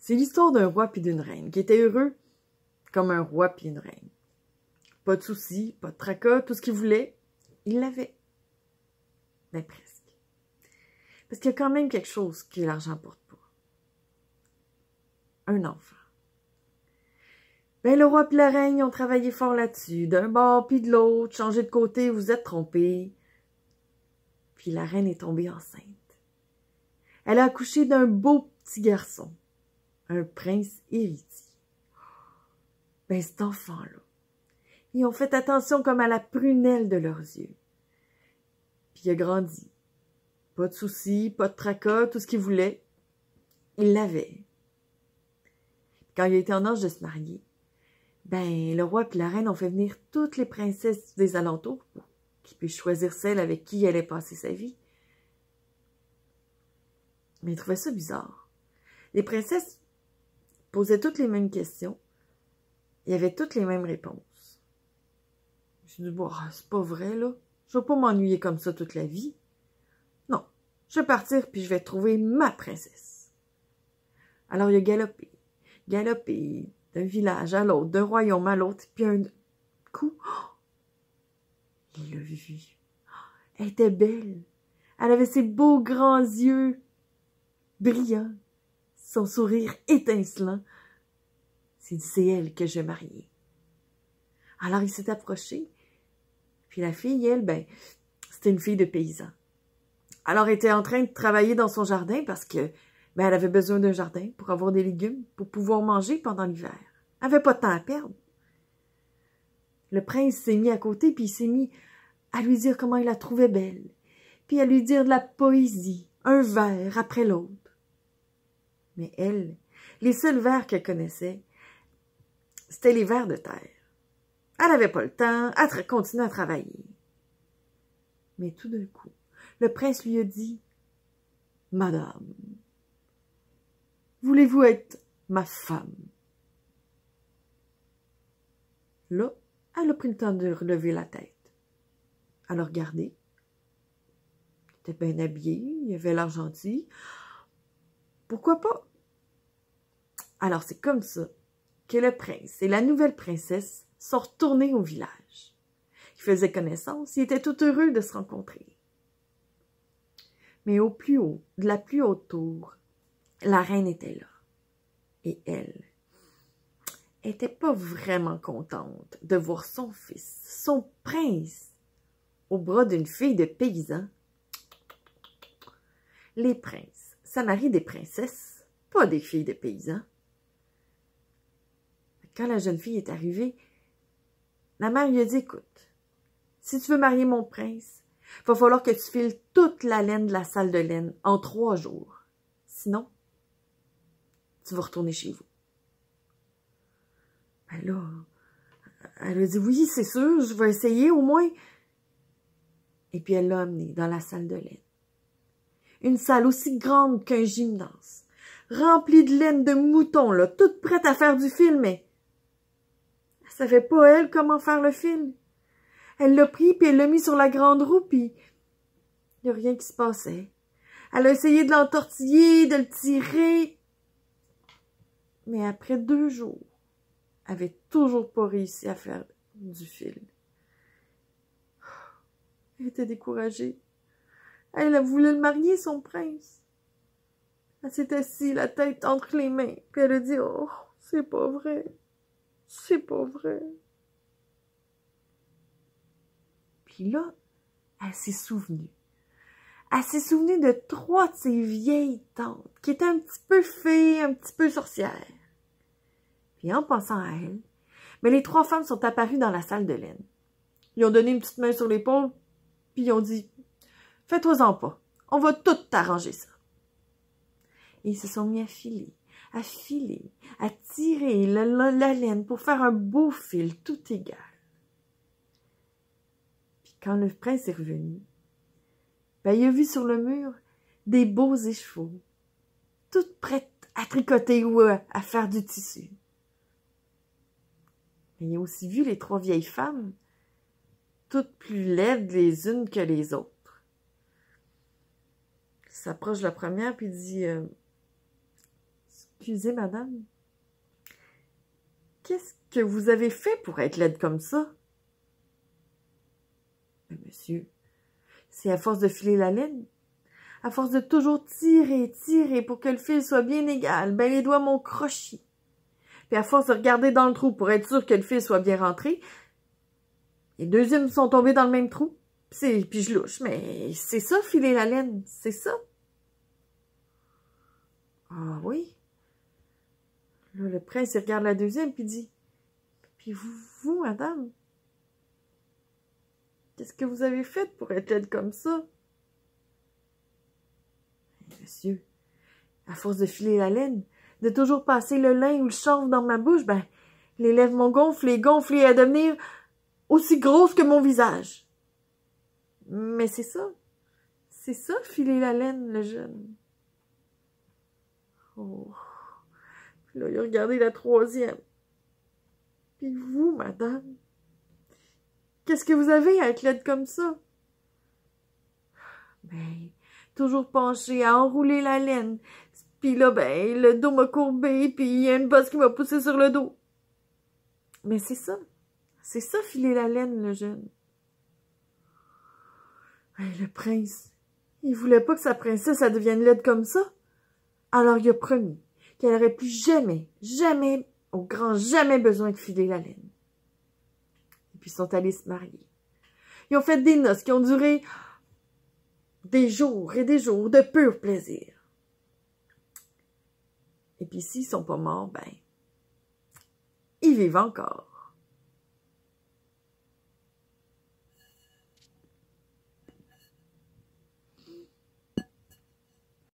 C'est l'histoire d'un roi puis d'une reine qui étaient heureux comme un roi puis une reine. Pas de soucis, pas de tracas, tout ce qu'ils voulaient, ils l'avaient. Ben presque. Parce qu'il y a quand même quelque chose que l'argent porte pas. Un enfant. Ben le roi puis la reine, ils ont travaillé fort là-dessus, d'un bord puis de l'autre, changé de côté, vous êtes trompés. Puis la reine est tombée enceinte. Elle a accouché d'un beau petit garçon, un prince héritier. Ben cet enfant-là, ils ont fait attention comme à la prunelle de leurs yeux. Puis il a grandi. Pas de soucis, pas de tracas, tout ce qu'il voulait, il l'avait. Quand il a été en âge de se marier, ben le roi et la reine ont fait venir toutes les princesses des alentours pour qu'ils puissent choisir celle avec qui il allait passer sa vie. Mais ils trouvaient ça bizarre. Les princesses posaient toutes les mêmes questions. Il y avait toutes les mêmes réponses. Je me dis, bon, c'est pas vrai, là. Je vais pas m'ennuyer comme ça toute la vie. Non, je vais partir puis je vais trouver ma princesse. Alors il a galopé d'un village à l'autre, d'un royaume à l'autre, puis un coup, il l'a vue. Elle était belle. Elle avait ses beaux grands yeux brillants, son sourire étincelant. C'est elle que je vais marier. Alors il s'est approché, puis la fille, elle, ben, c'était une fille de paysan. Alors elle était en train de travailler dans son jardin parce que ben, elle avait besoin d'un jardin pour avoir des légumes, pour pouvoir manger pendant l'hiver. Elle n'avait pas de temps à perdre. Le prince s'est mis à côté, puis il s'est mis à lui dire comment il la trouvait belle, puis à lui dire de la poésie, un vers après l'autre. Mais elle, les seuls vers qu'elle connaissait, c'était les vers de terre. Elle n'avait pas le temps, elle continuait à travailler. Mais tout d'un coup, le prince lui a dit, « Madame, voulez-vous être ma femme? » Là, elle a pris le temps de relever la tête. Elle a regardé. Il était bien habillé, il avait l'air gentil. Pourquoi pas? Alors c'est comme ça que le prince et la nouvelle princesse sont retournés au village. Ils faisaient connaissance, ils étaient tout heureux de se rencontrer. Mais au plus haut, de la plus haute tour, la reine était là. Et elle était pas vraiment contente de voir son fils, son prince, au bras d'une fille de paysan. Les princes, ça marie des princesses, pas des filles de paysans. Quand la jeune fille est arrivée, la mère lui a dit, « Écoute, si tu veux marier mon prince, il va falloir que tu files toute la laine de la salle de laine en 3 jours. Sinon, tu vas retourner chez vous. » Ben là, elle a dit, « Oui, c'est sûr, je vais essayer au moins. » Et puis elle l'a amené dans la salle de laine. Une salle aussi grande qu'un gymnase, remplie de laine de mouton, là, toute prête à faire du fil, mais elle savait pas, elle, comment faire le fil. Elle l'a pris, puis elle l'a mis sur la grande roue, puis il n'y a rien qui se passait. Elle a essayé de l'entortiller, de le tirer, mais après 2 jours, elle avait toujours pas réussi à faire du fil. Elle était découragée. Elle voulait le marier, son prince. Elle s'est assise, la tête entre les mains, puis elle a dit, « Oh, c'est pas vrai, c'est pas vrai. » Puis là, elle s'est souvenue. Elle s'est souvenue de 3 de ses vieilles tantes, qui étaient un petit peu fées, un petit peu sorcières. Puis en pensant à elle, mais les 3 femmes sont apparues dans la salle de laine. Ils ont donné une petite main sur l'épaule, puis ils ont dit, « Fais-toi-en pas, on va tout t'arranger ça. » Et ils se sont mis à filer, à tirer la laine pour faire un beau fil tout égal. Puis quand le prince est revenu, ben, il a vu sur le mur des beaux écheveaux, toutes prêtes à tricoter ou à faire du tissu. Mais il a aussi vu les 3 vieilles femmes, toutes plus laides les unes que les autres. Il s'approche de la première puis dit, « Excusez, madame. Qu'est-ce que vous avez fait pour être laide comme ça? Mais monsieur, c'est à force de filer la laine. À force de toujours tirer pour que le fil soit bien égal, ben les doigts m'ont croché. Puis à force de regarder dans le trou pour être sûr que le fil soit bien rentré, les deux yeux me sont tombés dans le même trou. Puis je louche, mais c'est ça, filer la laine, c'est ça. Ah oui. Là, le prince, il regarde la deuxième, puis dit, « Puis vous, madame, qu'est-ce que vous avez fait pour être laide comme ça? » Monsieur, à force de filer la laine, de toujours passer le lin ou le chanvre dans ma bouche, ben, les lèvres m'ont gonflé à devenir aussi grosses que mon visage. Mais c'est ça, filer la laine, le jeune. Oh, puis là, il a regardé la troisième. Puis vous, madame, qu'est-ce que vous avez à être laide comme ça? Ben, toujours penché à enrouler la laine. Puis là, ben, le dos m'a courbé, puis il y a une bosse qui m'a poussé sur le dos. Mais c'est ça, filer la laine, le jeune. Hey, le prince, il voulait pas que sa princesse, elle devienne laide comme ça. Alors il a promis qu'elle n'aurait plus jamais, au grand jamais besoin de filer la laine. Et puis ils sont allés se marier. Ils ont fait des noces qui ont duré des jours et des jours de pur plaisir. Et puis s'ils sont pas morts, ben, ils vivent encore.